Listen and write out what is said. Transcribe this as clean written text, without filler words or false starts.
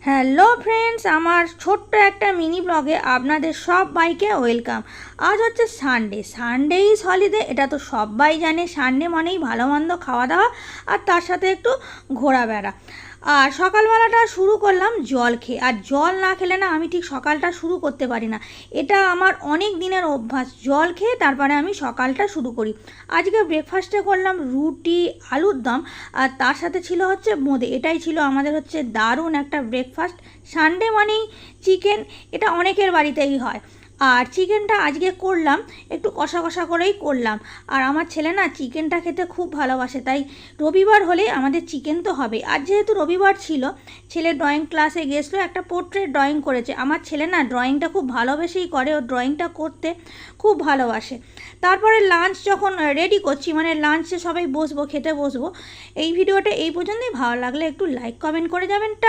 Hello friends, আমার ছোট্ট একটা মিনি ব্লগে আপনাদের সবাইকে ওয়েলকাম। আজ হচ্ছে সানডে ইজ হলিডে, এটা তো সবাই জানে। সানডে মানেই ভালো মন্দ খাওয়া দাওয়া আর তার সাথে একটু ঘোরাবেড়া। আর সকালবেলাটা শুরু করলাম জল খেয়ে, আর জল না খেলে না আমি ঠিক সকালটা শুরু করতে পারি না। এটা আমার অনেক দিনের অভ্যাস, জল খেয়ে তারপরে আমি সকালটা শুরু করি। আজকে ব্রেকফাস্টে করলাম রুটি, আলুর দম, আর তার সাথে ছিল হচ্ছে বোঁদে। এটাই ছিল আমাদের হচ্ছে দারুণ একটা ব্রেকফাস্ট। সানডে মানেই চিকেন, এটা অনেকের বাড়িতেই হয়। আর চিকেনটা আজকে করলাম একটু কষা কষা করেই করলাম। আর আমার ছেলে না চিকেনটা খেতে খুব ভালোবাসে, তাই রবিবার হলে আমাদের চিকেন তো হবে। আর যেহেতু রবিবার ছিল, ছেলে ড্রয়িং ক্লাসে গেছিলো, একটা পোর্ট্রেট ড্রয়িং করেছে। আমার ছেলে না ড্রয়িংটা খুব ভালোবেসেই করে, ও ড্রয়িংটা করতে খুব ভালোবাসে। তারপরে লাঞ্চ যখন রেডি করছি, মানে লাঞ্চে সবাই বসবো, খেতে বসবো। এই ভিডিওটা এই পর্যন্তই। ভালো লাগলে একটু লাইক কমেন্ট করে যাবেন।